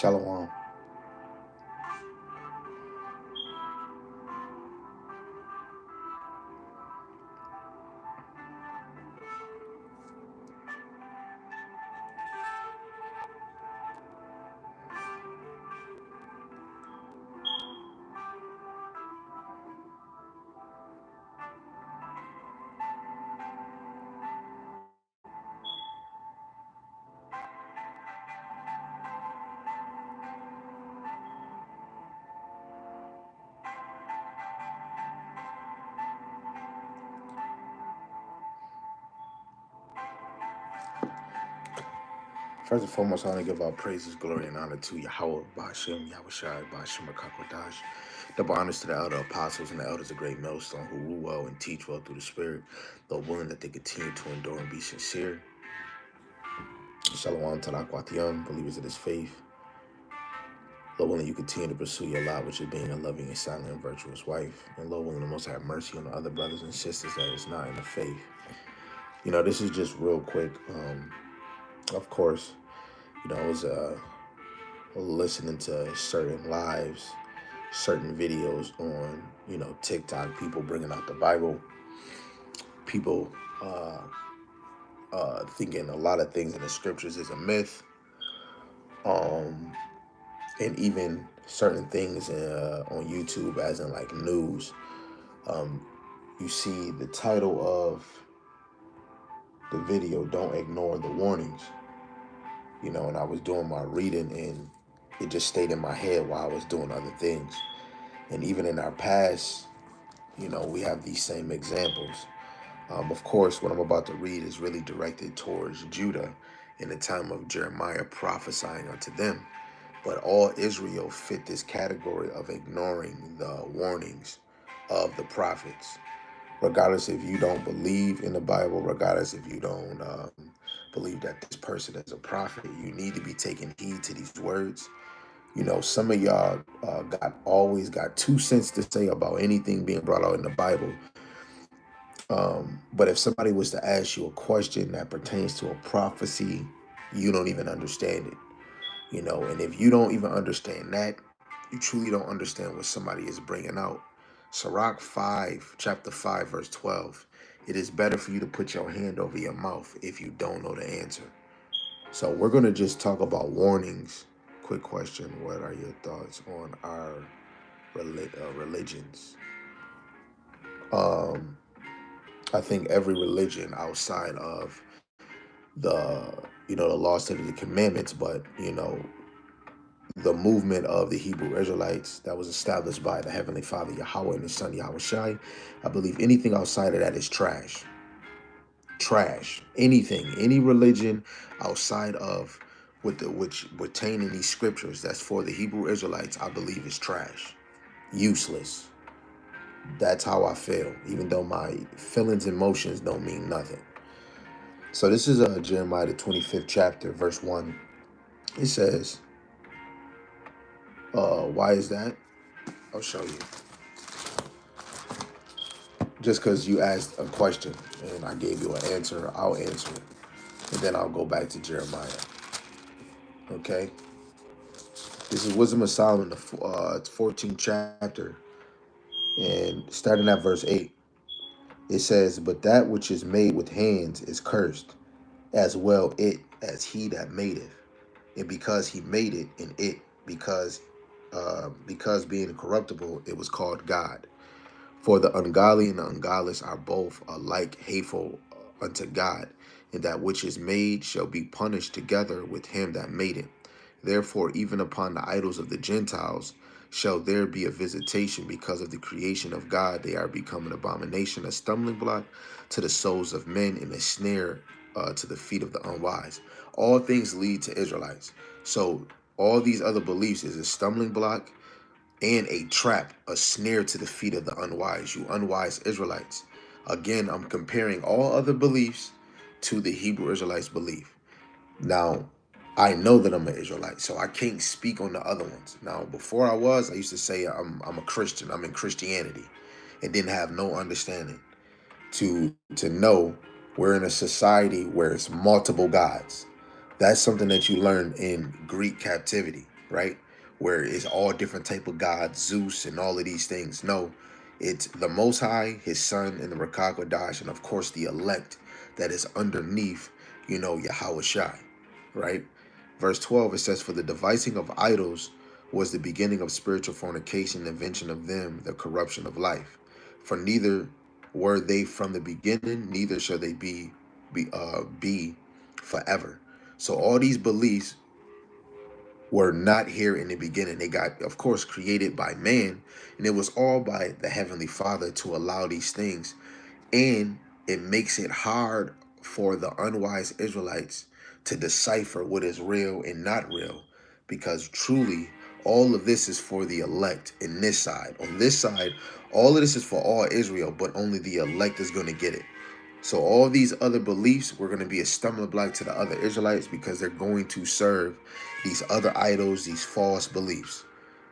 Shalom. First and foremost, I want to give all praises, glory, and honor to Yahweh, Ba'ashem, Yahushai, Ba'ashem, Rakakwadash. Double honors to the elder apostles and the elders of Great Millstone who rule well and teach well through the Spirit, though willing that they continue to endure and be sincere. Shalom to Lakwatiyam, believers of this faith. Lord willing, you continue to pursue your lot, which is being a loving and silent and virtuous wife. And Lord willing, the most have mercy on the other brothers and sisters that is not in the faith. This is just real quick. Of course, I was listening to certain lives, certain videos on, TikTok, people bringing out the Bible, people thinking a lot of things in the scriptures is a myth, and even certain things on YouTube, as in like news. You see the title of the video, "Don't Ignore the Warnings," and I was doing my reading and it just stayed in my head while I was doing other things. And even in our past, we have these same examples. Of course, what I'm about to read is really directed towards Judah in the time of Jeremiah prophesying unto them. But all Israel fit this category of ignoring the warnings of the prophets. Regardless if you don't believe in the Bible, regardless if you don't believe that this person is a prophet, you need to be taking heed to these words. Some of y'all always got 2 cents to say about anything being brought out in the Bible. But if somebody was to ask you a question that pertains to a prophecy, you don't even understand it. And if you don't even understand that, you truly don't understand what somebody is bringing out. Sirach 5, chapter 5, verse 12. It is better for you to put your hand over your mouth if you don't know the answer. So we're going to just talk about warnings. Quick question. What are your thoughts on our religions? I think every religion outside of the law, statutes, and commandments, but the movement of the Hebrew Israelites that was established by the Heavenly Father Yahweh and His Son Yahushai, I believe anything outside of that is trash. Trash. Anything, any religion outside of which pertain in these scriptures that's for the Hebrew Israelites, I believe is trash, useless. That's how I feel, even though my feelings and emotions don't mean nothing. So this is Jeremiah the 25th chapter, verse 1. It says, why is that? I'll show you. Just because you asked a question and I gave you an answer, I'll answer it. And then I'll go back to Jeremiah. Okay? This is Wisdom of Solomon, the 14th chapter. And starting at verse 8, it says, "But that which is made with hands is cursed, as well it as he that made it. And because he made it, and it, because being corruptible, it was called God. For the ungodly and the ungodless are both alike hateful unto God, and that which is made shall be punished together with him that made it. Therefore, even upon the idols of the Gentiles shall there be a visitation, because of the creation of God they are become an abomination, a stumbling block to the souls of men, and a snare to the feet of the unwise." All things lead to Israelites. So all these other beliefs is a stumbling block and a trap, a snare to the feet of the unwise, you unwise Israelites. Again, I'm comparing all other beliefs to the Hebrew Israelites' belief. Now, I know that I'm an Israelite, so I can't speak on the other ones. Now, before I used to say I'm a Christian, I'm in Christianity, and didn't have no understanding to know we're in a society where it's multiple gods. That's something that you learn in Greek captivity. right? Where it's all different type of gods, Zeus and all of these things. No, it's the Most High, His Son, and the Ruach HaKodesh, and of course the elect that is underneath, Yahweh Shai, right? Verse 12, it says, "For the devising of idols was the beginning of spiritual fornication, the invention of them, the corruption of life. For neither were they from the beginning, neither shall they be forever." So all these beliefs were not here in the beginning. They got, of course, created by man, and it was all by the Heavenly Father to allow these things. And it makes it hard for the unwise Israelites to decipher what is real and not real, because truly all of this is for the elect in this side. On this side, all of this is for all Israel, but only the elect is going to get it. So all these other beliefs were going to be a stumbling block to the other Israelites, because they're going to serve these other idols, these false beliefs.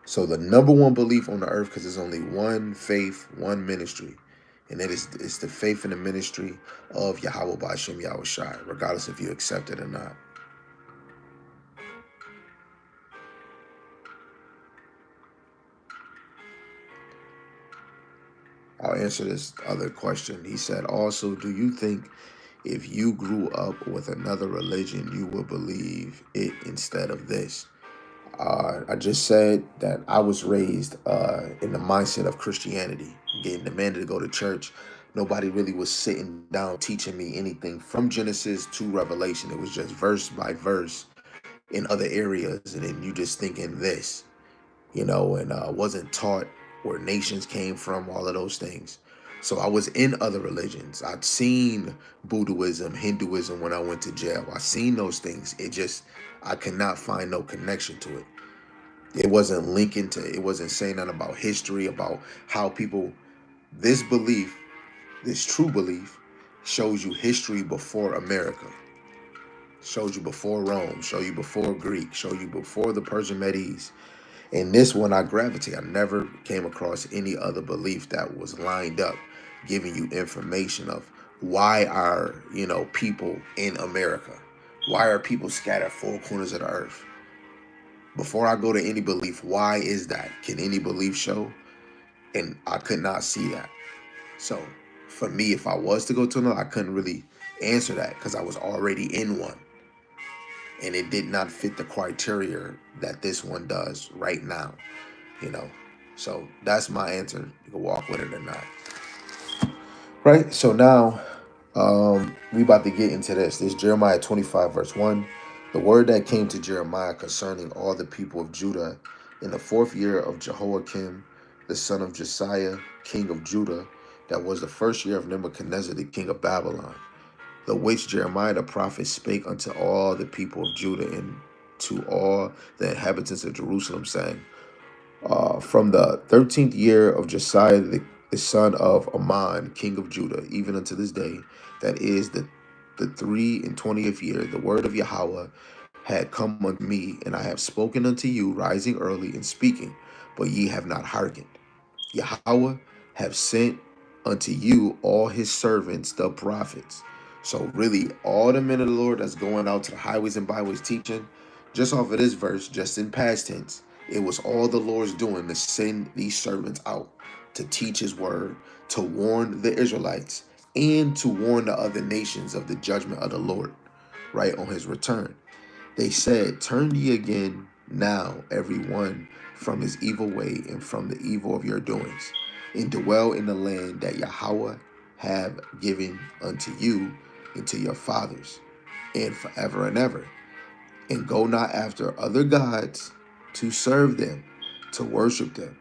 So the number one belief on the earth, because there's only one faith, one ministry, and it's the faith and the ministry of Yahweh Ba'ashem Yahweh Shai, regardless if you accept it or not. I'll answer this other question. He said, also, do you think if you grew up with another religion, you would believe it instead of this? I just said that I was raised in the mindset of Christianity, getting demanded to go to church. Nobody really was sitting down teaching me anything from Genesis to Revelation. It was just verse by verse in other areas, and then you just thinking this, and wasn't taught where nations came from, all of those things. So I was in other religions. I'd seen Buddhism, Hinduism when I went to jail. I seen those things. I could not find no connection to it. It wasn't linking to, it wasn't saying nothing about history, about how people, this belief, this true belief, shows you history before America, shows you before Rome, show you before Greek, show you before the Persian Medes. And this one I gravitate. I never came across any other belief that was lined up, giving you information of why are, people in America? Why are people scattered four corners of the earth? Before I go to any belief, why is that? Can any belief show? And I could not see that. So for me, if I was to go to another, I couldn't really answer that because I was already in one. And it did not fit the criteria that this one does right now, So that's my answer. You can walk with it or not. Right? So now we about to get into this. This Jeremiah 25, verse 1. The word that came to Jeremiah concerning all the people of Judah in the 4th year of Jehoiakim, the son of Josiah, king of Judah, that was the 1st year of Nebuchadnezzar, the king of Babylon, the which Jeremiah the prophet spake unto all the people of Judah and to all the inhabitants of Jerusalem, saying, from the 13th year of Josiah the son of Ammon, king of Judah, even unto this day, that is the 23rd year, the word of Yahweh had come unto me, and I have spoken unto you, rising early and speaking, but ye have not hearkened. Yahweh have sent unto you all his servants, the prophets. So really, all the men of the Lord that's going out to the highways and byways teaching, just off of this verse, just in past tense, it was all the Lord's doing to send these servants out to teach his word, to warn the Israelites, and to warn the other nations of the judgment of the Lord, right, on his return. They said, turn ye again now, every one, from his evil way and from the evil of your doings, and dwell in the land that Yahweh have given unto you and to your fathers, and forever and ever. And go not after other gods to serve them, to worship them,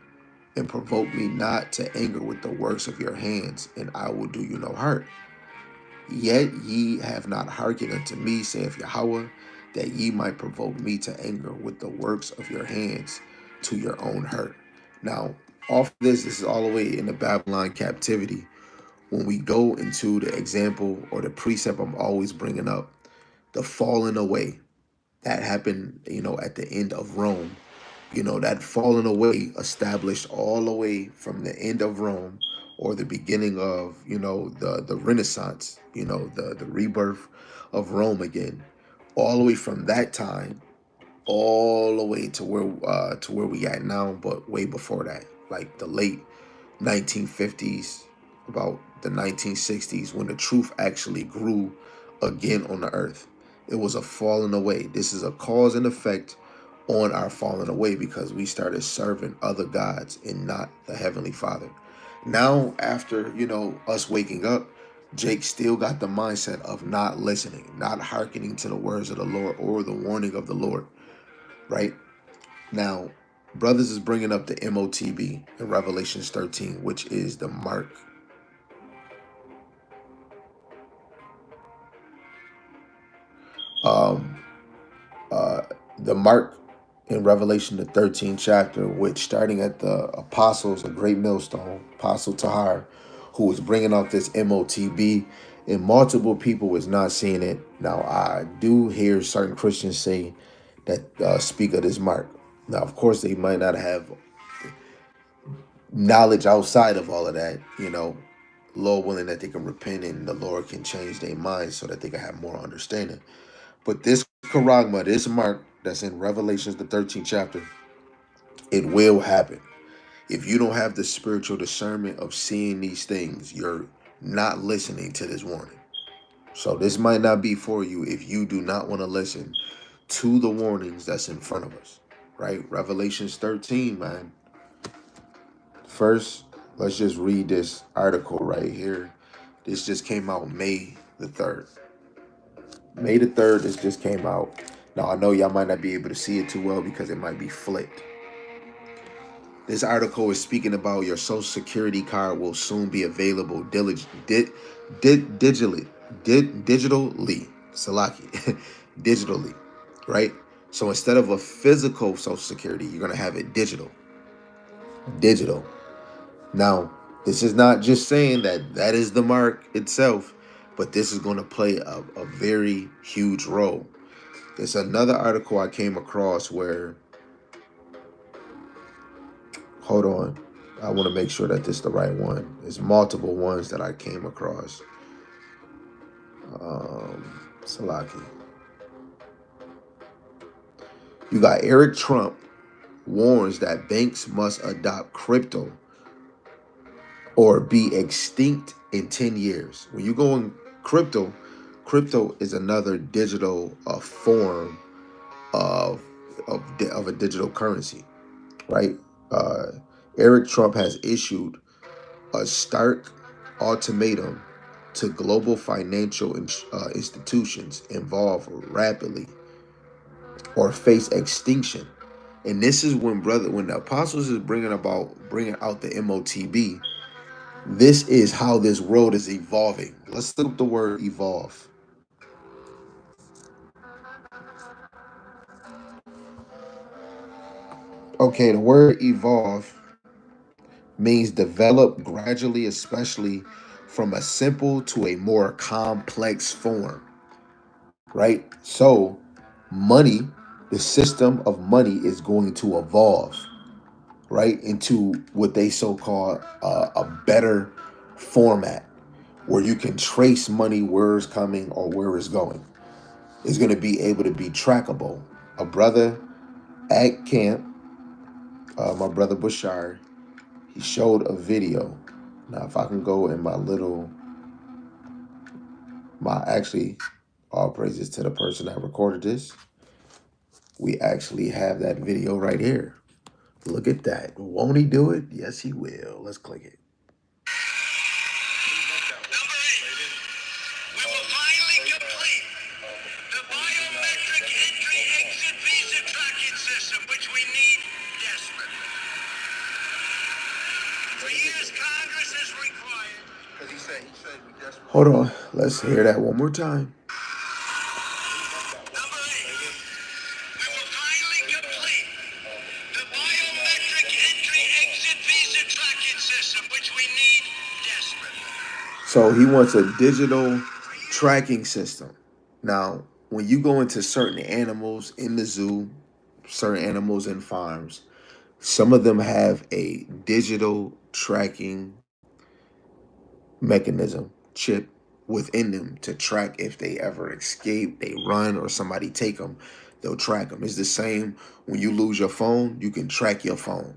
and provoke me not to anger with the works of your hands, and I will do you no hurt. Yet ye have not hearkened unto me, saith Yahweh, that ye might provoke me to anger with the works of your hands to your own hurt. Now, off this is all the way in the Babylon captivity. When we go into the example or the precept I'm always bringing up, the falling away that happened, at the end of Rome. That falling away established all the way from the end of Rome or the beginning of, the Renaissance, the rebirth of Rome again. All the way from that time all the way to where we at now, but way before that, like the late 1950s, about the 1960s, when the truth actually grew again on the earth. It was a falling away. This is a cause and effect on our falling away because we started serving other gods and not the Heavenly Father. Now, after, us waking up, Jake still got the mindset of not listening, not hearkening to the words of the Lord or the warning of the Lord, right? Now, brothers is bringing up the MOTB in Revelations 13, which is the mark. Um, the mark in Revelation, the 13th chapter, which starting at the apostles, a great millstone, Apostle Tahar, who was bringing out this MOTB, and multiple people was not seeing it. Now, I do hear certain Christians say that speak of this mark. Now, of course, they might not have knowledge outside of all of that, Lord willing that they can repent and the Lord can change their minds so that they can have more understanding. But this charagma, this mark that's in Revelations, the 13th chapter, it will happen. If you don't have the spiritual discernment of seeing these things, you're not listening to this warning. So this might not be for you if you do not want to listen to the warnings that's in front of us, right? Revelations 13, man. First, let's just read this article right here. This just came out May the 3rd. May the 3rd, this just came out. Now, I know y'all might not be able to see it too well because it might be flipped. This article is speaking about your social security card will soon be available digitally. Salaki. Digitally, right? So instead of a physical social security, you're going to have it digital. Digital. Now, this is not just saying that is the mark itself, but this is going to play a very huge role. There's another article I came across where, hold on, I want to make sure that this is the right one. There's multiple ones that I came across. Salaki. You got Eric Trump warns that banks must adopt crypto or be extinct in 10 years. When you go in crypto is another digital form of a digital currency, right? Eric Trump has issued a stark ultimatum to global financial institutions involved rapidly or face extinction. And this is when the apostles is bringing out the MOTB. This is how this world is evolving. Let's look up the word evolve. Okay, the word evolve means develop gradually, especially from a simple to a more complex form, right? So, money, the system of money is going to evolve, right, into what they so call a better format where you can trace money where it's coming or where it's going. It's going to be able to be trackable. A brother at camp, my brother Bushar, he showed a video. Now, if I can go in all praises to the person that recorded this. We actually have that video right here. Look at that. Won't he do it? Yes, he will. Let's click it. Number 8, we will finally complete the biometric entry-exit visa tracking system, which we need desperately. For years, Congress has required. Because he said we desperately. Hold on. Let's hear that one more time. Number 8, we will finally complete the biometric entry-exit visa tracking system, which we need desperately. So he wants a digital tracking system. Now, when you go into certain animals in the zoo, certain animals in farms, some of them have a digital tracking mechanism, chip within them to track if they ever escape, they run, or somebody take them. They'll track them. It's the same when you lose your phone, you can track your phone.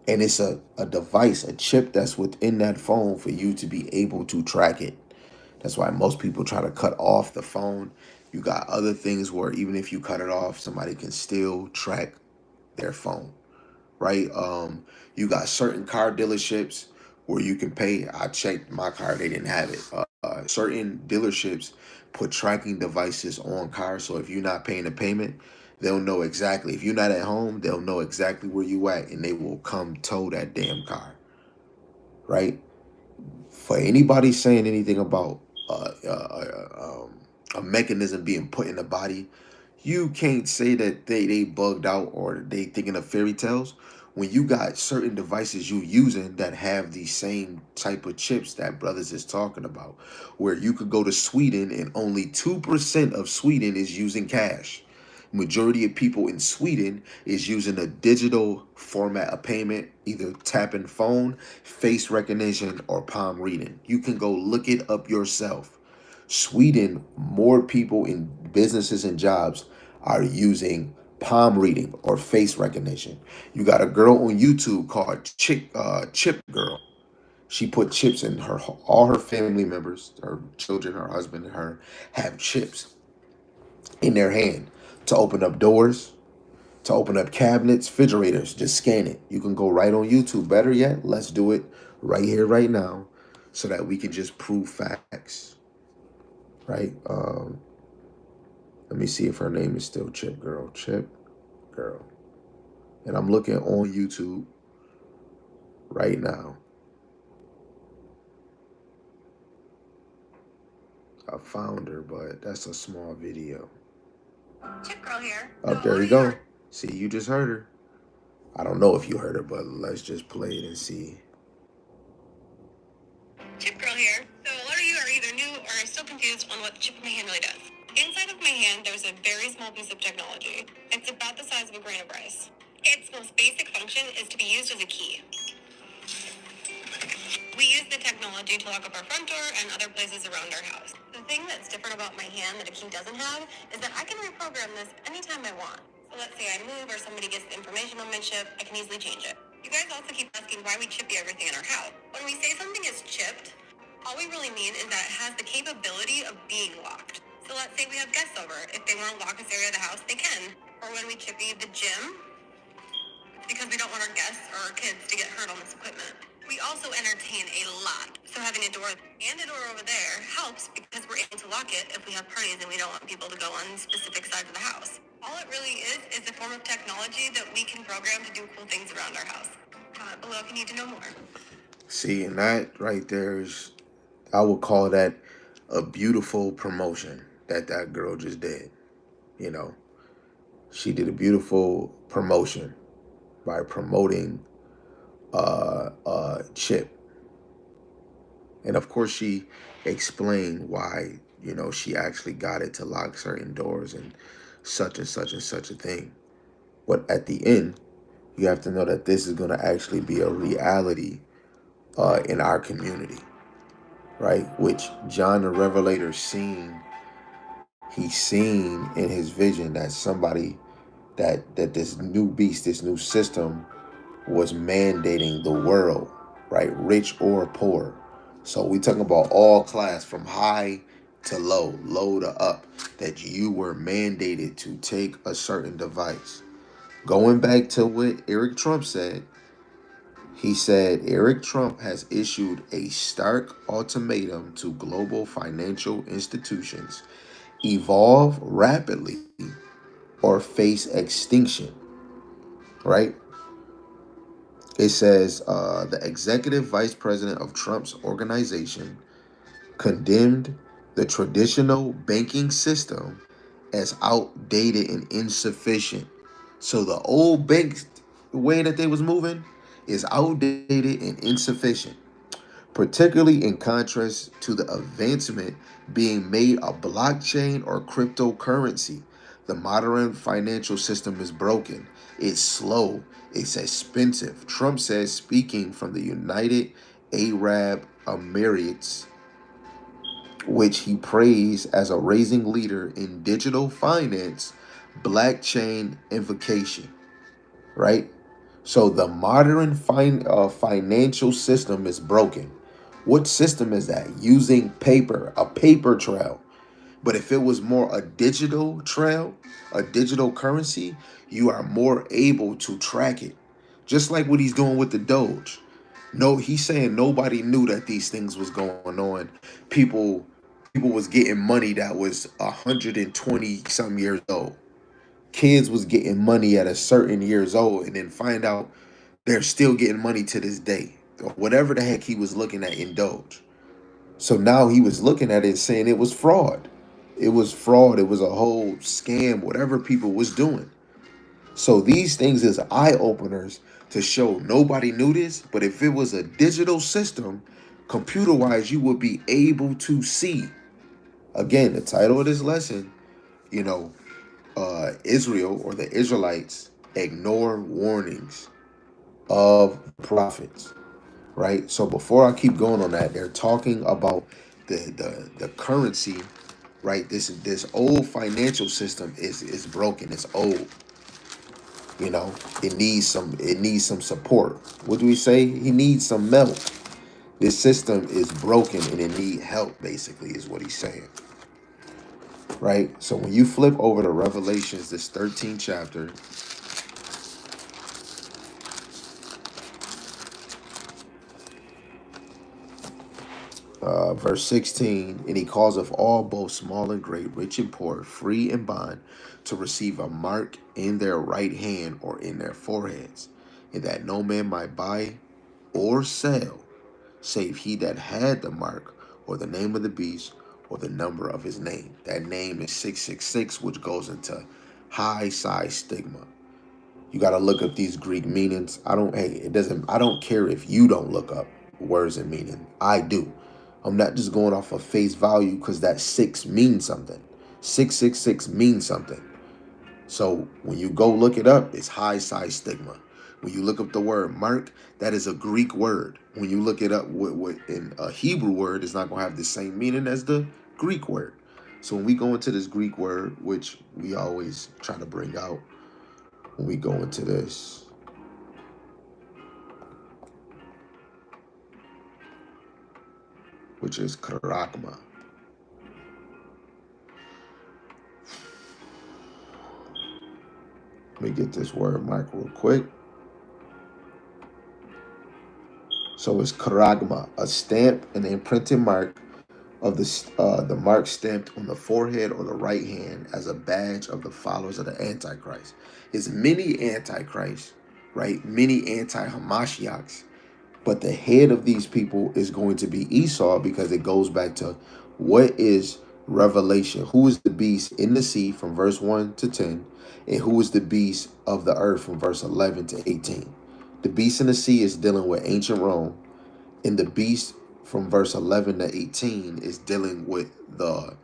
And it's a device, a chip that's within that phone for you to be able to track it. That's why most people try to cut off the phone. You got other things where even if you cut it off, somebody can still track their phone, right? You got certain car dealerships where you can pay. I checked my car; they didn't have it. Certain dealerships put tracking devices on cars, so if you're not paying the payment, they'll know exactly. If you're not at home, they'll know exactly where you at, and they will come tow that damn car, right? For anybody saying anything about a mechanism being put in the body, you can't say that they bugged out or they thinking of fairy tales when you got certain devices you using that have the same type of chips that brothers is talking about, where you could go to Sweden and only 2% of Sweden is using cash. Majority of people in Sweden is using a digital format of payment, either tapping phone, face recognition, or palm reading. You can go look it up yourself. Sweden, more people in businesses and jobs are using palm reading or face recognition. You got a girl on YouTube called Chip Girl. She put chips in her, all her family members, her children, her husband, and her have chips in their hand to open up doors, to open up cabinets, refrigerators. Just scan it. You can go right on YouTube. Better yet, let's do it right here, right now, so that we can just prove facts, right? Let me see if her name is still Chip Girl. Chip Girl. And I'm looking on YouTube right now. I found her, but that's a small video. Chip Girl here. Up there you go. See, you just heard her. I don't know if you heard her, but let's just play it and see. Chip Girl here. So a lot of you are either new or are still confused on what the chip in my hand really does. Inside of my hand, there's a very small piece of technology. It's about the size of a grain of rice. Its most basic function is to be used as a key. We use the technology to lock up our front door and other places around our house. The thing that's different about my hand that a key doesn't have is that I can reprogram this anytime I want. So let's say I move or somebody gets the information on my chip, I can easily change it. You guys also keep asking why we chip everything in our house. When we say something is chipped, all we really mean is that it has the capability of being locked. So let's say we have guests over. If they want to lock this area of the house, they can. Or when we chip the gym, because we don't want our guests or our kids to get hurt on this equipment. We also entertain a lot. So having a door and a door over there helps because we're able to lock it if we have parties and we don't want people to go on specific sides of the house. All it really is a form of technology that we can program to do cool things around our house. Comment below if you need to know more. See, and that right there is, I would call that a beautiful promotion that girl just did. You know, she did a beautiful promotion by promoting Chip. And of course she explained why, you know, she actually got it to lock certain doors and such and such and such a thing. But at the end, you have to know that this is going to actually be a reality in our community, right? Which John the Revelator he's seen in his vision that somebody, that this new beast, this new system was mandating the world, right? Rich or poor. So we talking about all class from high to low, low to up, that you were mandated to take a certain device. Going back to what Eric Trump said, he said Eric Trump has issued a stark ultimatum to global financial institutions: evolve rapidly or face extinction, right? It says the executive vice president of Trump's organization condemned the traditional banking system as outdated and insufficient. So the old bank way that they was moving is outdated and insufficient, particularly in contrast to the advancement being made of blockchain or cryptocurrency. The modern financial system is broken. It's slow. It's expensive. Trump says, speaking from the United Arab Emirates, which he praised as a rising leader in digital finance, Blockchain invocation, right? So the modern financial system is broken. What system is that? Using paper, a paper trail. But if it was more a digital trail, a digital currency, you are more able to track it. Just like what he's doing with the Doge. No, he's saying nobody knew that these things was going on. People people was getting money that was 120 some years old. Kids was getting money at a certain years old and then find out they're still getting money to this day. Or whatever the heck he was looking at in Doge. So now he was looking at it saying it was fraud. It was fraud. It was a whole scam, whatever people was doing. So these things is eye openers to show nobody knew this, but if it was a digital system, computer wise, you would be able to see. Again, the title of this lesson, you know, Israel or the Israelites ignore warnings of prophets, right? So before I keep going on that, they're talking about the currency, right? This old financial system is broken. It's old. You know, it needs some support. What do we say? He needs some milk. This system is broken and it need help, basically, is what he's saying. Right? So when you flip over to Revelations, this 13th chapter, verse 16, and he calls of all, both small and great, rich and poor, free and bond, to receive a mark in their right hand or in their foreheads, and that no man might buy or sell, save he that had the mark, or the name of the beast, or the number of his name. That name is 666, which goes into high size stigma. You got to look up these Greek meanings. I don't care if you don't look up words and meaning. I do. I'm not just going off of face value because that six means something. 666 means something. So when you go look it up, it's high size stigma. When you look up the word mark, that is a Greek word. When you look it up in a Hebrew word, it's not going to have the same meaning as the Greek word. So when we go into this Greek word, which we always try to bring out when we go into this, which is karakma. Let me get this word mark real quick. So it's karagma, a stamp, an imprinted mark of the mark stamped on the forehead or the right hand as a badge of the followers of the Antichrist. It's many Antichrists, right? Many anti-Hamashiachs, but the head of these people is going to be Esau because it goes back to what is revelation? Who is the beast in the sea from verse 1 to 10, and who is the beast of the earth from verse 11 to 18? The beast in the sea is dealing with ancient Rome, and the beast from verse 11 to 18 is dealing with the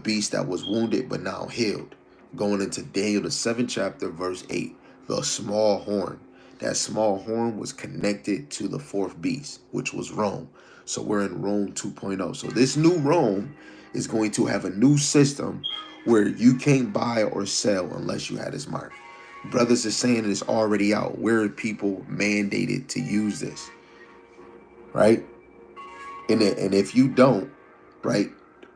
beast that was wounded but now healed. Going into Daniel, the 7th chapter, verse 8, the small horn. That small horn was connected to the fourth beast, which was Rome. So we're in Rome 2.0. So this new Rome is going to have a new system where you can't buy or sell unless you had this mark. Brothers are saying it's already out. Where are people mandated to use this? Right? And if you don't, right,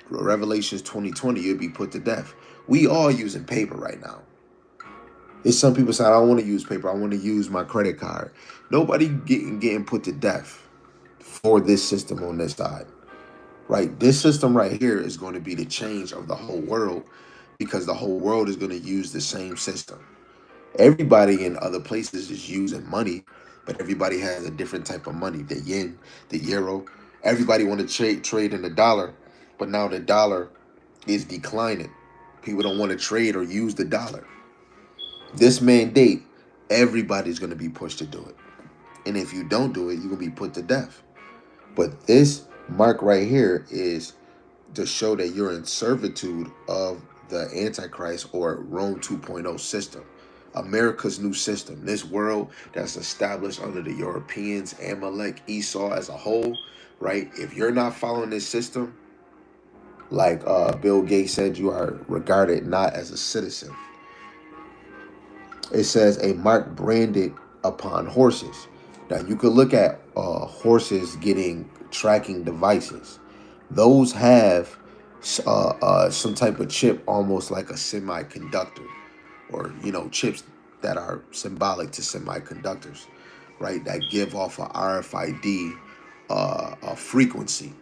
Revelations 20:20, you'll be put to death. We all using paper right now. It's some people say, I don't want to use paper. I want to use my credit card. Nobody getting put to death for this system on this side, right? This system right here is going to be the change of the whole world because the whole world is going to use the same system. Everybody in other places is using money, but everybody has a different type of money. The yen, the euro. Everybody want to trade in the dollar, but now the dollar is declining. People don't want to trade or use the dollar. This mandate, everybody's going to be pushed to do it. And if you don't do it, you're going to be put to death. But this mark right here is to show that you're in servitude of the Antichrist or Rome 2.0 system. America's new system. This world that's established under the Europeans, Amalek, Esau as a whole, right? If you're not following this system, like Bill Gates said, you are regarded not as a citizen. It says a mark branded upon horses. Now you could look at horses getting tracking devices. Those have some type of chip, almost like a semiconductor, or chips that are symbolic to semiconductors, right? That give off a RFID a frequency,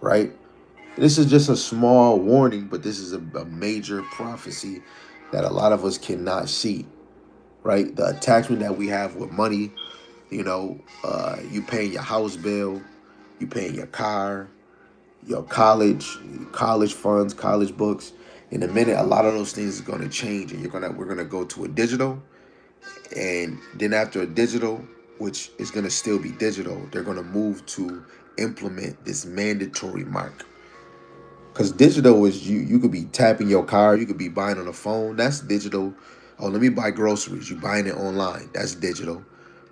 right? This is just a small warning, but this is a major prophecy that a lot of us cannot see, right? The attachment that we have with money, you paying your house bill, you paying your car, your college funds, college books. In a minute, a lot of those things are going to change, and we're gonna go to a digital, and then after a digital, which is going to still be digital, they're going to move to implement this mandatory mark. Because digital is you could be tapping your card, you could be buying on a phone. That's digital. Oh, let me buy groceries. You buying it online. That's digital.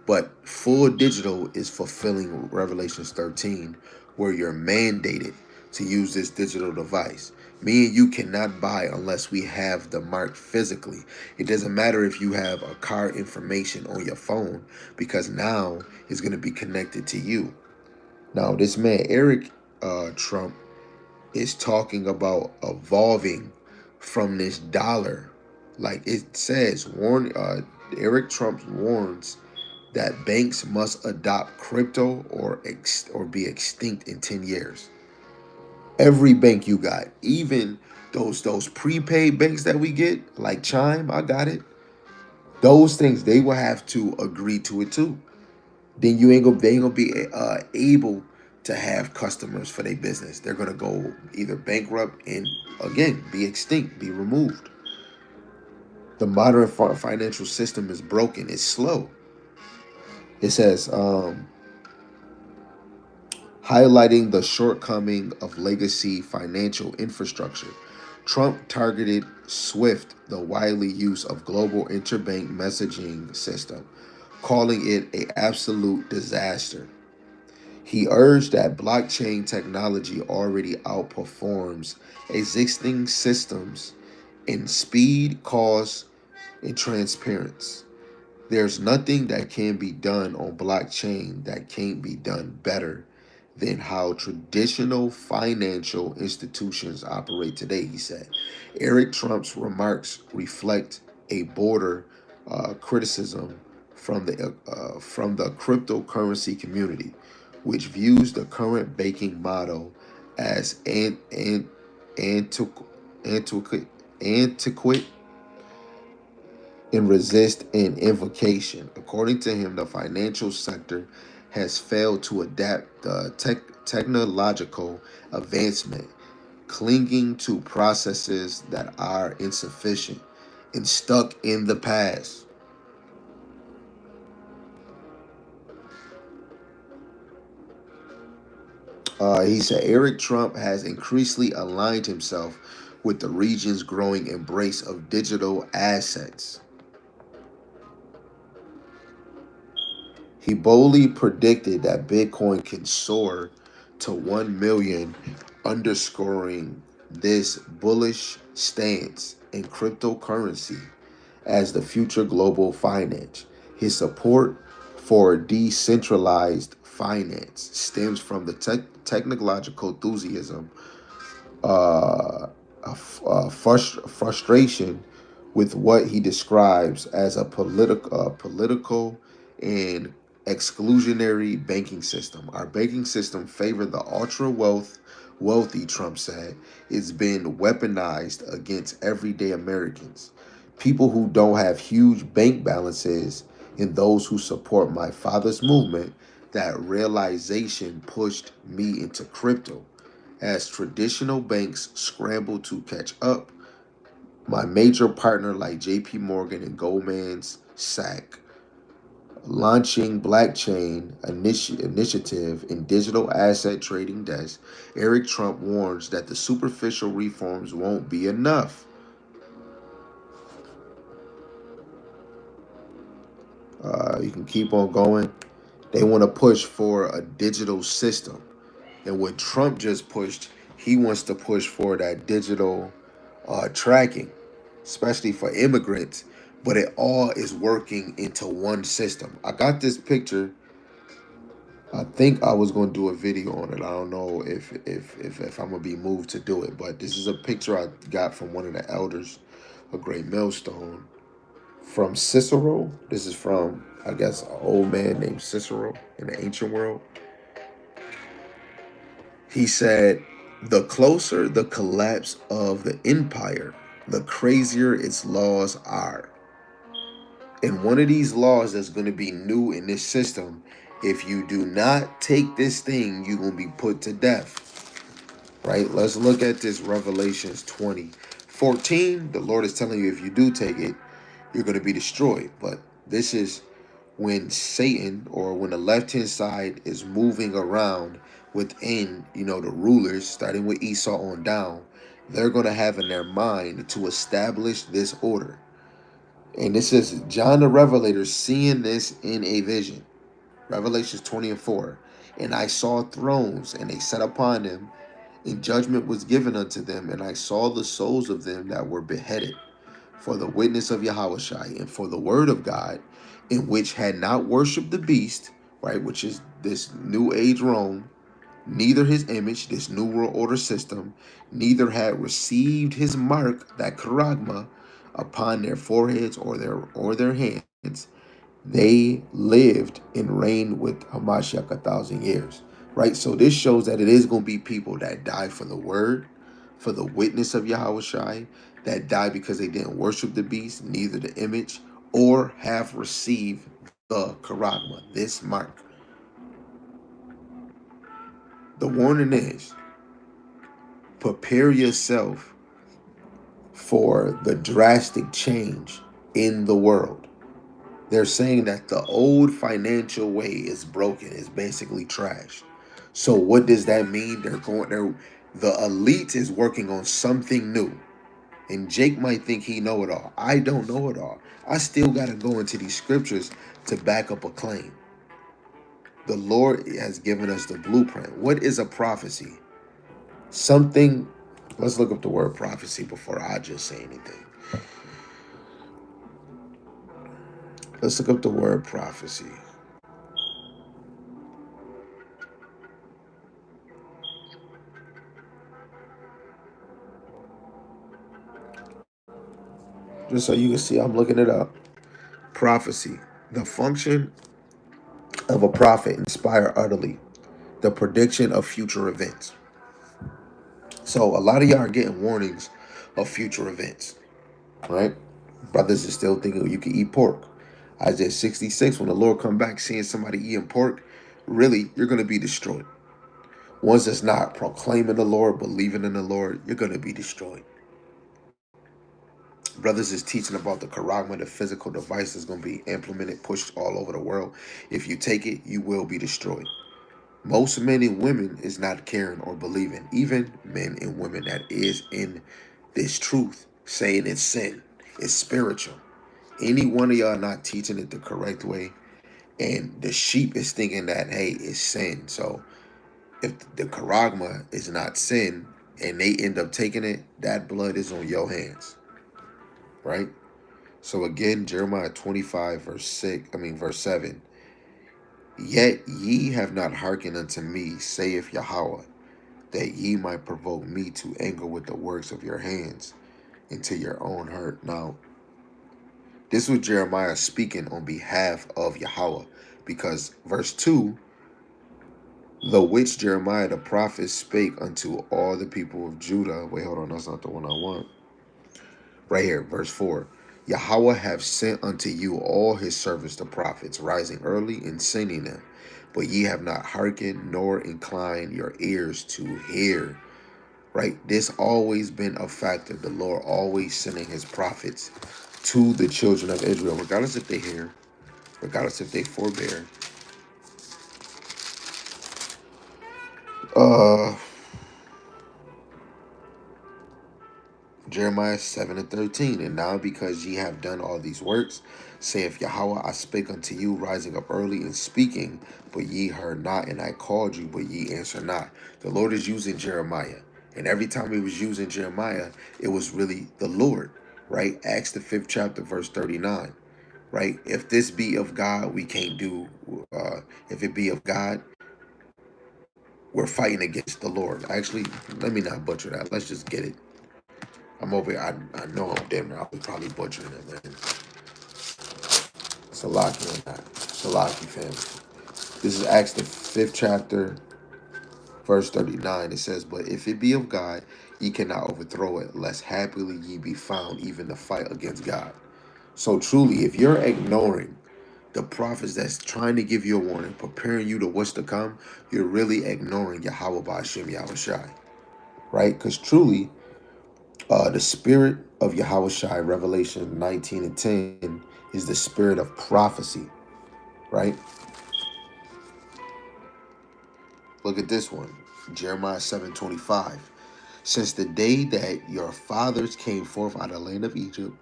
But full digital is fulfilling Revelations 13, where you're mandated to use this digital device. Me and you cannot buy unless we have the mark physically. It doesn't matter if you have a card information on your phone, because now it's going to be connected to you. Now, this man, Eric Trump, is talking about evolving from this dollar. Like it says, Eric Trump warns that banks must adopt crypto or be extinct in 10 years. Every bank you got, even those prepaid banks that we get, like Chime, I got it. Those things, they will have to agree to it too. Then they ain't gonna be able to have customers for their business. They're gonna go either bankrupt and again be extinct, be removed. The modern financial system is broken. It's slow. It says, highlighting the shortcoming of legacy financial infrastructure, Trump targeted SWIFT, the widely used of global interbank messaging system, calling it an absolute disaster. He urged that blockchain technology already outperforms existing systems in speed, cost, and transparency. There's nothing that can be done on blockchain that can't be done better than how traditional financial institutions operate today, he said. Eric Trump's remarks reflect a broader criticism from the cryptocurrency community, which views the current banking model as antiquate and resist an invocation. According to him, the financial sector has failed to adapt the technological advancement, clinging to processes that are insufficient and stuck in the past. He said Eric Trump has increasingly aligned himself with the region's growing embrace of digital assets. He boldly predicted that Bitcoin can soar to 1 million, underscoring this bullish stance in cryptocurrency as the future global finance. His support for decentralized finance stems from the technological enthusiasm, frustration with what he describes as a political and exclusionary banking system. Our banking system favored the wealthy, Trump said. It's been weaponized against everyday Americans, people who don't have huge bank balances, and those who support my father's movement. That realization pushed me into crypto. As traditional banks scramble to catch up, my major partner like JP Morgan and Goldman Sachs launching blockchain initiative in digital asset trading desk, Eric Trump warns that the superficial reforms won't be enough. You can keep on going. They want to push for a digital system. And what Trump just pushed, he wants to push for that digital tracking, especially for immigrants, but it all is working into one system. I got this picture. I think I was going to do a video on it. I don't know if I'm going to be moved to do it, but this is a picture I got from one of the elders, a great millstone, from Cicero. This is from, I guess, an old man named Cicero in the ancient world. He said, the closer the collapse of the empire, the crazier its laws are. And one of these laws that's going to be new in this system, if you do not take this thing, you're going to be put to death. Right? Let's look at this Revelations 20:14. The Lord is telling you if you do take it, you're going to be destroyed. But this is when Satan, or when the left-hand side is moving around within, the rulers, starting with Esau on down, they're going to have in their mind to establish this order. And this is John the Revelator seeing this in a vision. Revelations 20:4. And I saw thrones, and they sat upon them, and judgment was given unto them. And I saw the souls of them that were beheaded for the witness of Yahushua and for the word of God, in which had not worshipped the beast, right, which is this new age Rome, neither his image, this new world order system, neither had received his mark, that charagma, upon their foreheads or their hands. They lived and reigned with Hamashiach 1,000 years. Right? So this shows that it is going to be people that die for the word, for the witness of Yahushua, that die because they didn't worship the beast, neither the image, or have received the charagma, this mark. The warning is, prepare yourself for the drastic change in the world. They're saying that the old financial way is broken, is basically trash. So what does that mean? The elite is working on something new. And Jake might think he know it all. I don't know it all. I still got to go into these scriptures to back up a claim. The Lord has given us the blueprint. What is a prophecy? Something, let's look up the word prophecy before I just say anything. Let's look up the word prophecy. Just so you can see, I'm looking it up. Prophecy. The function of a prophet inspire utterly the prediction of future events. So a lot of y'all are getting warnings of future events, right? Brothers are still thinking you can eat pork. Isaiah 66, when the Lord come back seeing somebody eating pork, really, you're going to be destroyed. Ones that's not proclaiming the Lord, believing in the Lord, you're going to be destroyed. Brothers is teaching about the charagma, the physical device that's going to be implemented, pushed all over the world. If you take it, you will be destroyed. Most men and women is not caring or believing. Even men and women that is in this truth, saying it's sin, it's spiritual. Any one of y'all not teaching it the correct way, and the sheep is thinking that, hey, it's sin. So if the charagma is not sin, and they end up taking it, that blood is on your hands, right? So again, Jeremiah 25, verse 7. Yet ye have not hearkened unto me, saith Yahweh, that ye might provoke me to anger with the works of your hands, and to your own hurt. Now, this was Jeremiah speaking on behalf of Yahweh, because verse 2, the which Jeremiah the prophet spake unto all the people of Judah. Wait, hold on, that's not the one I want. Right here, verse 4. Yahweh have sent unto you all his servants the prophets, rising early and sending them. But ye have not hearkened nor inclined your ears to hear. Right? This always been a factor. The Lord always sending his prophets to the children of Israel, regardless if they hear, regardless if they forbear. Jeremiah 7:13. And now because ye have done all these works, saith Yahweh, I spake unto you, rising up early and speaking, but ye heard not, and I called you, but ye answer not. The Lord is using Jeremiah. And every time he was using Jeremiah, it was really the Lord. right? Acts the 5th chapter, verse 39, right? If this be of God, we can't do, if it be of God, we're fighting against the Lord. Actually, let me not butcher that. Let's just get it. I'm over here. I know I'm damn near. I'll be probably butchering it, man. Salaki on that. Salaki family. This is Acts the 5th chapter, verse 39. It says, but if it be of God, ye cannot overthrow it, lest happily ye be found even to fight against God. So truly, if you're ignoring the prophets that's trying to give you a warning, preparing you to what's to come, you're really ignoring Yahweh Ba'ashem Yahushai, right? Because truly, the spirit of Yahushai, Revelation 19 and 10, is the spirit of prophecy, right? Look at this one, Jeremiah 7:25. Since the day that your fathers came forth out of the land of Egypt,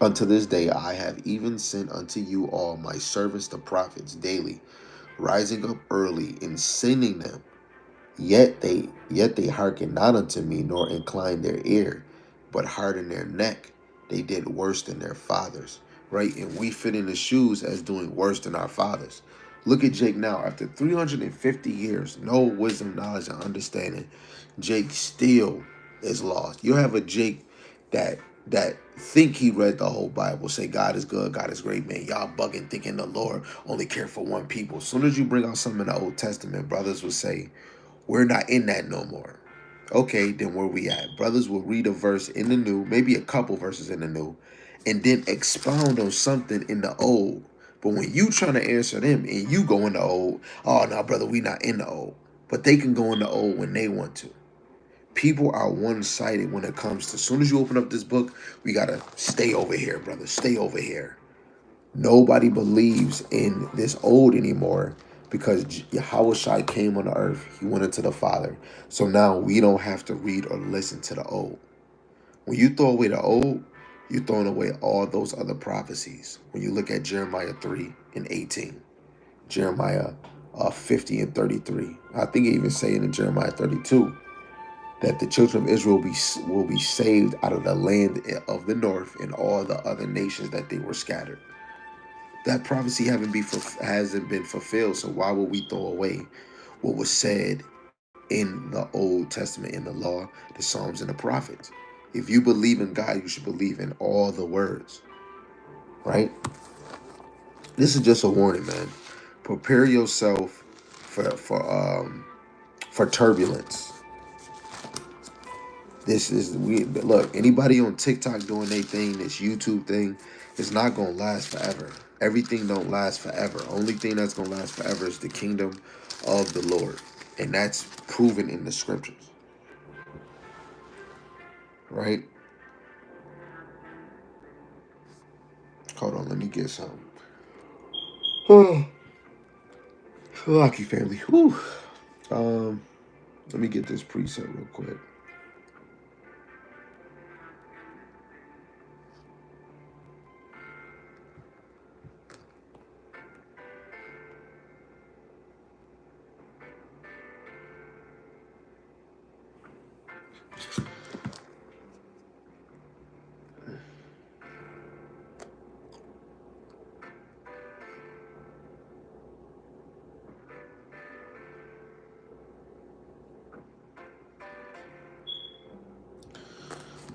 unto this day I have even sent unto you all my servants the prophets daily, rising up early and sending them. Yet they hearken not unto me, nor incline their ear, but harden their neck. They did worse than their fathers. Right? And we fit in the shoes as doing worse than our fathers. Look at Jake now. After 350 years, no wisdom, knowledge, and understanding, Jake still is lost. You have a Jake that think he read the whole Bible, say God is good, God is great, man. Y'all bugging, thinking the Lord only care for one people. As soon as you bring out something in the Old Testament, brothers will say, we're not in that no more. Okay, then where we at? Brothers will read a verse in the new, maybe a couple verses in the new, and then expound on something in the old. But when you trying to answer them and you go in the old, oh no, brother, we not in the old. But they can go in the old when they want to. People are one-sided when it comes to, as soon as you open up this book, we gotta stay over here, brother. Stay over here. Nobody believes in this old anymore because Yahweh came on the earth. He went into the Father. So now we don't have to read or listen to the old. When you throw away the old, you're throwing away all those other prophecies. When you look at Jeremiah 3 and 18, Jeremiah 50 and 33. I think it even saying in Jeremiah 32 that the children of Israel will be saved out of the land of the north and all the other nations that they were scattered. That prophecy hasn't been fulfilled. So why would we throw away what was said in the Old Testament, in the law, the Psalms, and the prophets? If you believe in God, you should believe in all the words, right? This is just a warning, man. Prepare yourself for turbulence. This is we look. Anybody on TikTok doing their thing, this YouTube thing, it's not gonna last forever. Everything don't last forever. Only thing that's gonna last forever is the kingdom of the Lord, and that's proven in the scriptures, right? Hold on, let me get some. Oh, lucky family. Whew. Let me get this preset real quick.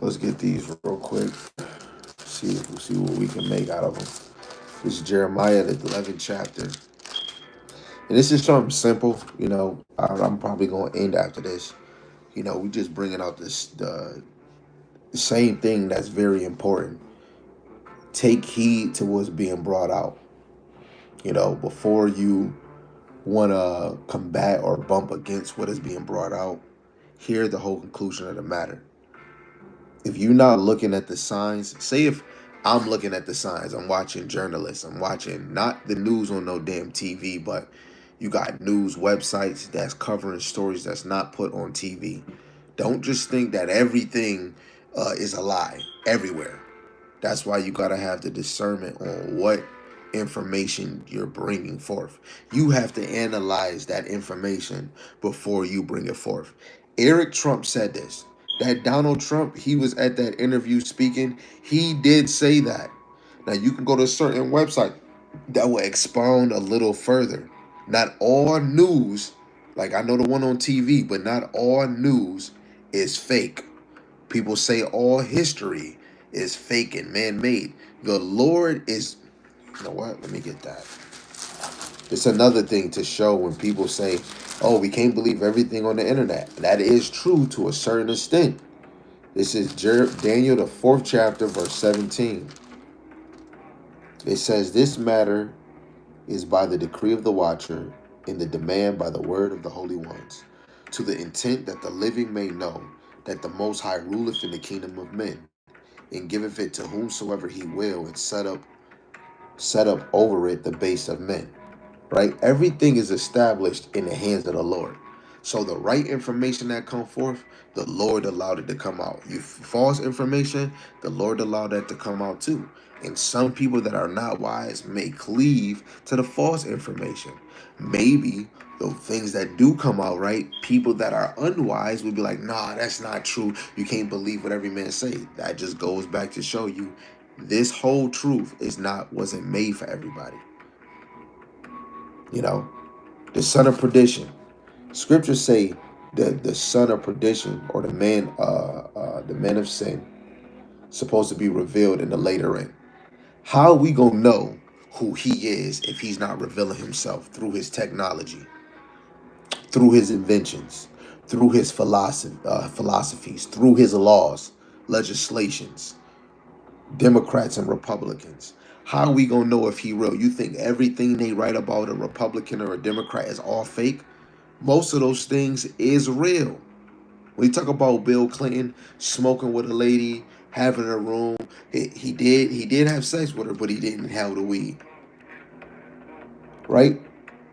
Let's get these real quick. See what we can make out of them. This is Jeremiah, the 11th chapter. And this is something simple, I'm probably going to end after this. We just bringing out the same thing that's very important. Take heed to what's being brought out. Before you want to combat or bump against what is being brought out, hear the whole conclusion of the matter. If you're not looking at the signs, say if I'm looking at the signs, I'm watching journalists, I'm watching not the news on no damn TV, but you got news websites that's covering stories that's not put on TV. Don't just think that everything is a lie everywhere. That's why you got to have the discernment on what information you're bringing forth. You have to analyze that information before you bring it forth. Eric Trump said this. That Donald Trump, he was at that interview speaking. He did say that. Now you can go to a certain website that will expound a little further. Not all news, like I know the one on TV, but not all news is fake. People say all history is fake and man-made. The Lord is, you know what? Let me get that. It's another thing to show when people say, oh, we can't believe everything on the internet. That is true to a certain extent. This is Daniel, the 4th chapter, verse 17. It says, this matter is by the decree of the watcher, and the demand by the word of the holy ones, to the intent that the living may know that the Most High ruleth in the kingdom of men, and giveth it to whomsoever he will, and set up over it the base of men. Right? Everything is established in the hands of the Lord. So the right information that come forth, the Lord allowed it to come out. You false information, the Lord allowed that to come out too. And some people that are not wise may cleave to the false information. Maybe the things that do come out right, people that are unwise would be like, nah, that's not true. You can't believe what every man say. That just goes back to show you this whole truth wasn't made for everybody. You know, the son of perdition. Scriptures say that the son of perdition, or the man of sin, supposed to be revealed in the later end. How are we gonna know who he is if he's not revealing himself through his technology, through his inventions, through his philosophies, through his laws, legislations, Democrats and Republicans? How are we gonna know if he real? You think everything they write about a Republican or a Democrat is all fake? Most of those things is real. When you talk about Bill Clinton smoking with a lady, having a room, he did have sex with her, but he didn't have the weed. Right?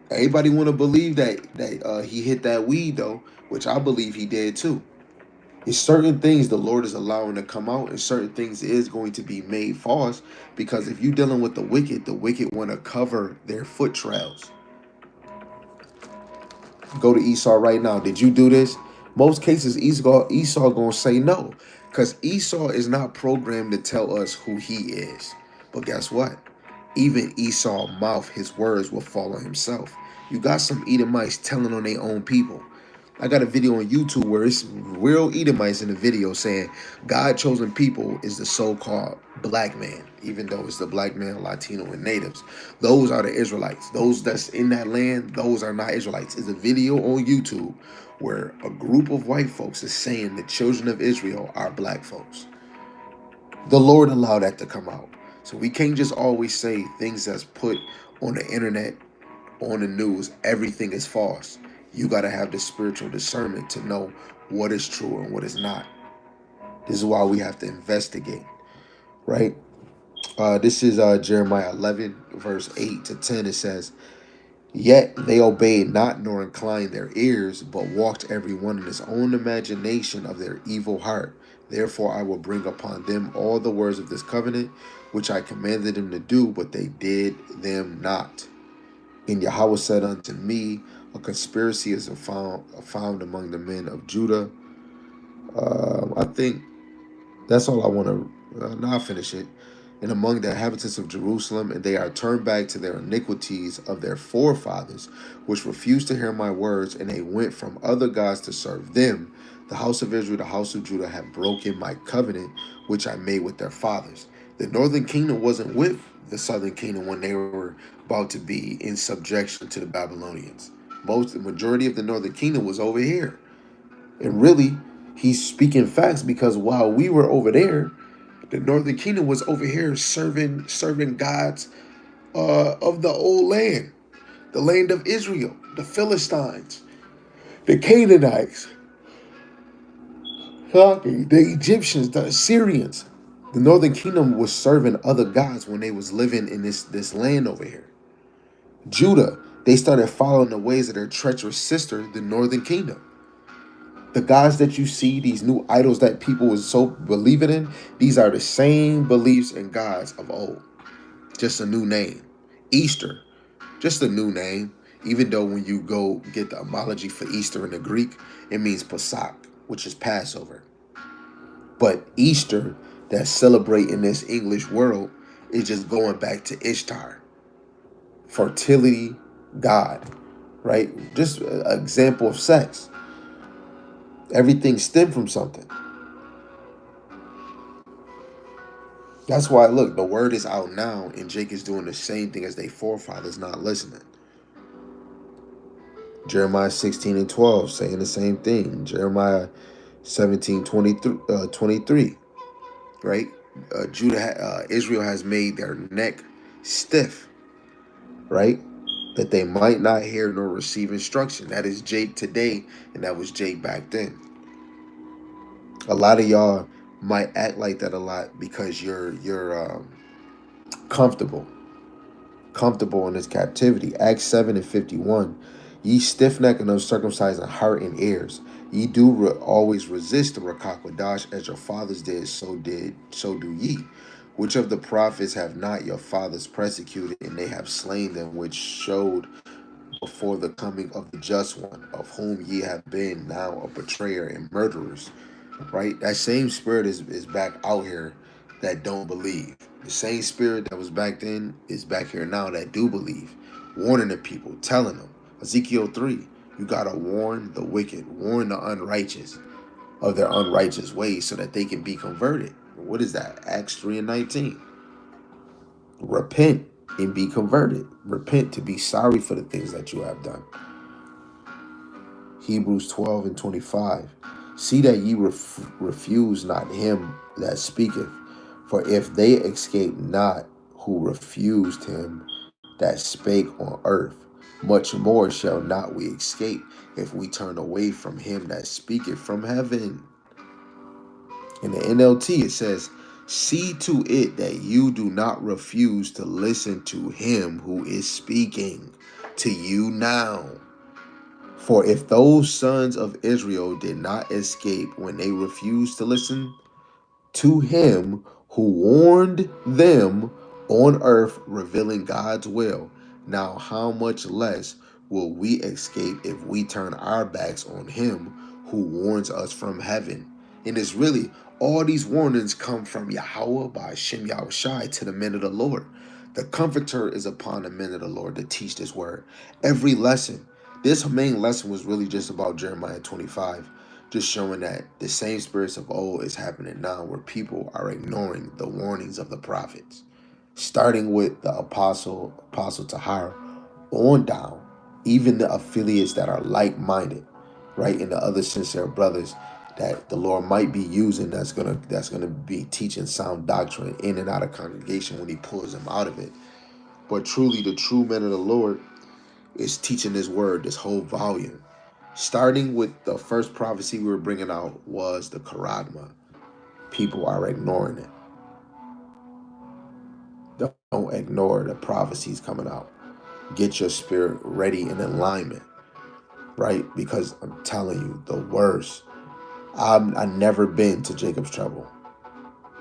Everybody want to believe that he hit that weed though, which I believe he did too. It's certain things the Lord is allowing to come out, and certain things is going to be made false, because if you're dealing with the wicked want to cover their foot trails. Go to Esau right now. Did you do this? Most cases, Esau gonna say no, because Esau is not programmed to tell us who he is. But guess what? Even Esau's mouth, his words will fall on himself. You got some Edomites telling on their own people. I got a video on YouTube where it's real Edomites in the video saying God chosen people is the so-called black man, even though it's the black man, Latino, and natives. Those are the Israelites. Those that's in that land, those are not Israelites. It's a video on YouTube where a group of white folks is saying the children of Israel are black folks. The Lord allowed that to come out. So we can't just always say things that's put on the internet, on the news, everything is false. You got to have the spiritual discernment to know what is true and what is not. This is why we have to investigate, right? This is Jeremiah 11, verse 8 to 10. It says, yet they obeyed not nor inclined their ears, but walked every one in his own imagination of their evil heart. Therefore I will bring upon them all the words of this covenant, which I commanded them to do, but they did them not. And Yahweh said unto me, a conspiracy is found among the men of Judah. I think that's all I want to. Now I'll finish it. And among the inhabitants of Jerusalem, and they are turned back to their iniquities of their forefathers, which refused to hear my words, and they went from other gods to serve them. The house of Israel, the house of Judah, have broken my covenant, which I made with their fathers. The northern kingdom wasn't with the southern kingdom when they were about to be in subjection to the Babylonians. The majority of the northern kingdom was over here. And really, he's speaking facts, because while we were over there, the northern kingdom was over here serving gods of the old land, the land of Israel, the Philistines, the Canaanites, the Egyptians, the Assyrians. The northern kingdom was serving other gods when they was living in this land over here. Judah, they started following the ways of their treacherous sister, the northern kingdom. The gods that you see, these new idols that people was so believing in, these are the same beliefs and gods of old. Just a new name. Easter, just a new name. Even though when you go get the etymology for Easter in the Greek, it means Pesach, which is Passover. But Easter, that's celebrating this English world, is just going back to Ishtar, fertility god, right? Just an example of sex. Everything stemmed from something. That's why, look, the word is out now, and Jake is doing the same thing as their forefathers, not listening. Jeremiah 16 and 12 saying the same thing. Jeremiah 17, 23, right? Israel has made their neck stiff, right? That they might not hear nor receive instruction. That is Jake today, and that was Jake back then. A lot of y'all might act like that a lot because you're comfortable in this captivity. Acts 7 and 51. Ye stiff-necked and uncircumcised in heart and ears. Ye do always resist the Rakakwadash as your fathers did, so do ye. Which of the prophets have not your fathers persecuted, and they have slain them, which showed before the coming of the just one, of whom ye have been now a betrayer and murderers. Right? That same spirit is back out here that don't believe. The same spirit that was back then is back here now that do believe. Warning the people, telling them. Ezekiel 3, you gotta warn the wicked, warn the unrighteous of their unrighteous ways so that they can be converted. What is that? Acts 3 and 19. Repent and be converted. Repent to be sorry for the things that you have done. Hebrews 12 and 25. See that ye refuse not him that speaketh. For if they escape not who refused him that spake on earth, much more shall not we escape if we turn away from him that speaketh from heaven. In the NLT it says, see to it that you do not refuse to listen to him who is speaking to you now. For if those sons of Israel did not escape when they refused to listen to him who warned them on earth, revealing God's will, now how much less will we escape if we turn our backs on him who warns us from heaven? And it's really, all these warnings come from Yahweh by Shem Yahushai to the men of the Lord. The Comforter is upon the men of the Lord to teach this word. Every lesson. This main lesson was really just about Jeremiah 25, just showing that the same spirits of old is happening now where people are ignoring the warnings of the prophets, starting with the Apostle Tahar on down, even the affiliates that are like-minded, right, and the other sincere brothers that the Lord might be using that's gonna be teaching sound doctrine in and out of congregation when he pulls them out of it. But truly, the true men of the Lord is teaching this word, this whole volume. Starting with the first prophecy we were bringing out was the Charagma. People are ignoring it. Don't ignore the prophecies coming out. Get your spirit ready in alignment, right? Because I'm telling you, the worst. I've never been to Jacob's Trouble.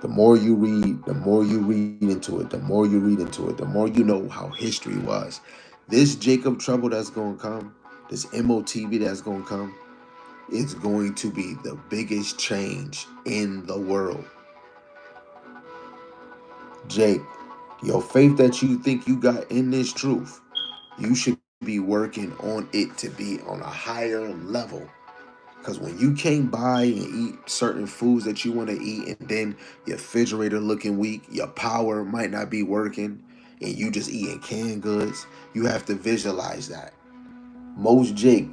The more you read, the more you read into it, the more you read into it, the more you know how history was. This Jacob Trouble that's going to come, this MOTV that's going to come, it's going to be the biggest change in the world. Jake, your faith that you think you got in this truth, you should be working on it to be on a higher level. Because when you can't buy and eat certain foods that you want to eat, and then your refrigerator looking weak, your power might not be working, and you just eating canned goods, you have to visualize that. Most Jake,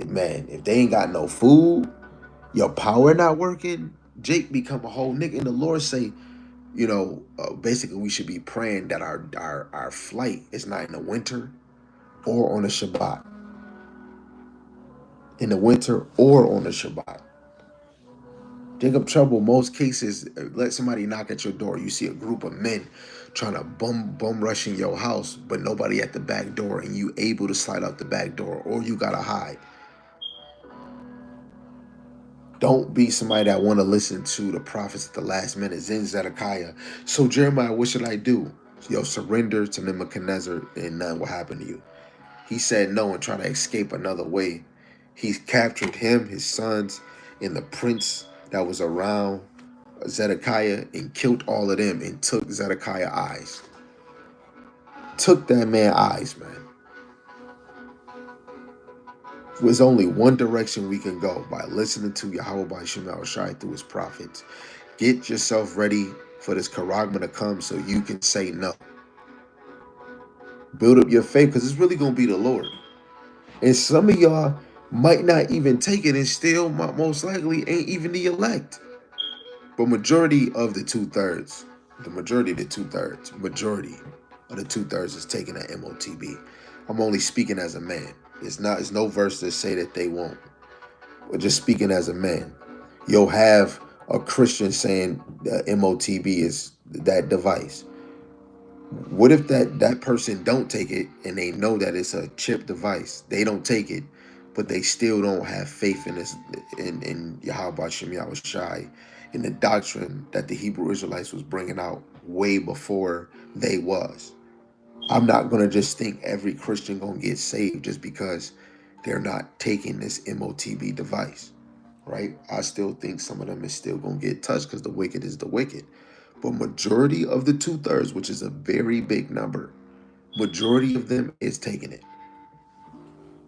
man, if they ain't got no food, your power not working, Jake become a whole nigga. And the Lord say, basically we should be praying that our flight is not in the winter or on a Shabbat. In the winter or on the Shabbat. Jacob Trouble, most cases, let somebody knock at your door. You see a group of men trying to bum rush in your house, but nobody at the back door, and you able to slide out the back door, or you gotta hide. Don't be somebody that want to listen to the prophets at the last minute. Zen Zedekiah. So Jeremiah, what should I do? Surrender to Nebuchadnezzar, and nothing will happen to you. He said no and try to escape another way. He captured him, his sons, and the prince that was around Zedekiah and killed all of them and took Zedekiah's eyes. Took that man's eyes, man. There's only one direction we can go, by listening to Yahweh by Shem Shai through his prophets. Get yourself ready for this charagma to come so you can say no. Build up your faith, because it's really going to be the Lord. And some of y'all might not even take it, and still most likely ain't even the elect. But majority of the 2/3, majority of the 2/3 is taking that MOTB. I'm only speaking as a man. It's no verse that say that they won't. We're just speaking as a man. You'll have a Christian saying that MOTB is that device. What if that person don't take it and they know that it's a chip device? They don't take it, but they still don't have faith in this in Yahweh Shem Shai, in the doctrine that the Hebrew Israelites was bringing out way before they was. I'm not gonna just think every Christian gonna get saved just because they're not taking this MOTB device, right? I still think some of them is still gonna get touched because the wicked is the wicked. But majority of the 2/3, which is a very big number, majority of them is taking it.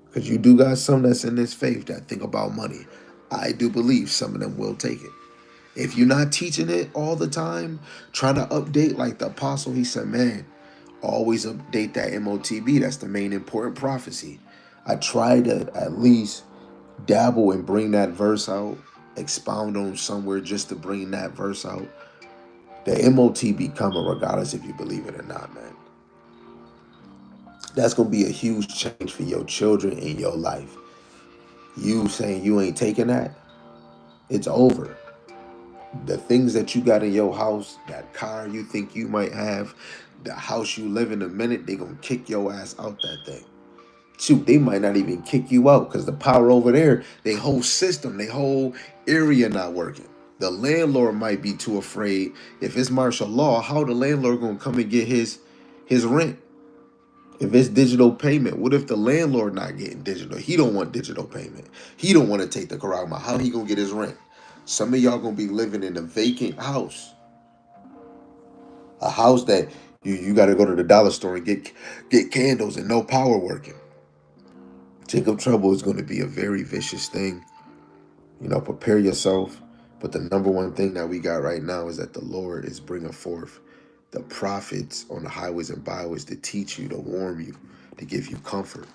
Because you do got some that's in this faith that think about money. I do believe some of them will take it. If you're not teaching it all the time, trying to update like the apostle, he said, man, always update that MOTB. That's the main important prophecy. I try to at least dabble and bring that verse out, expound on somewhere just to bring that verse out. The MOTB coming regardless if you believe it or not, man. That's going to be a huge change for your children in your life. You saying you ain't taking that, it's over. The things that you got in your house, that car you think you might have, the house you live in a minute, they going to kick your ass out that thing. Shoot, they might not even kick you out because the power over there, their whole system, their whole area not working. The landlord might be too afraid. If it's martial law, how the landlord going to come and get his rent? If it's digital payment, what if the landlord not getting digital? He don't want digital payment. He don't want to take the karagma. How he going to get his rent? Some of y'all going to be living in a vacant house. A house that you got to go to the dollar store and get candles and no power working. Jacob trouble is going to be a very vicious thing. You know, prepare yourself. But the number one thing that we got right now is that the Lord is bringing forth the prophets on the highways and byways to teach you, to warn you, to give you comfort.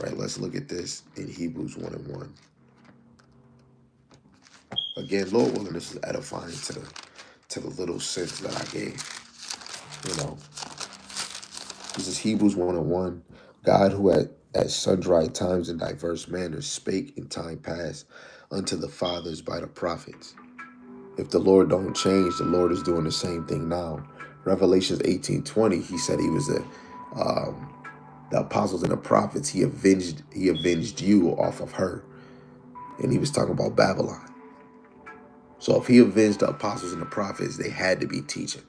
Right, let's look at this in Hebrews 1:1. Again, Lord willing, this is edifying to the little sense that I gave. You know, this is Hebrews 1:1. God, who at sundry times in diverse manners spake in time past unto the fathers by the prophets. If the Lord don't change, the Lord is doing the same thing now. Revelations 18:20, he said he was the apostles and the prophets. He avenged you off of her. And he was talking about Babylon. So if he avenged the apostles and the prophets, they had to be teaching.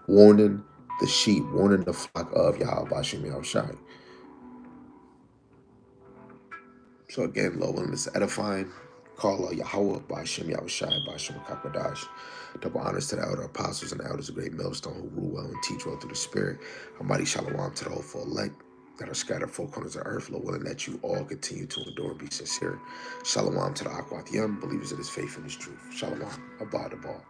Warning the sheep, warning the flock of Yahweh Shem Shai. So again, Lord willing, it's edifying. Call out Yahweh by Shem Yahushai, by Shem Kakadash. Double honors to the elder apostles and the elders of great millstone who rule well and teach well through the Spirit. Almighty Shalom to the hopeful elect that are scattered four corners of earth. Lord willing, that you all continue to endure and be sincere. Shalom to the Akwat Yam, believers in his faith and his truth. Shalom, abad the ball.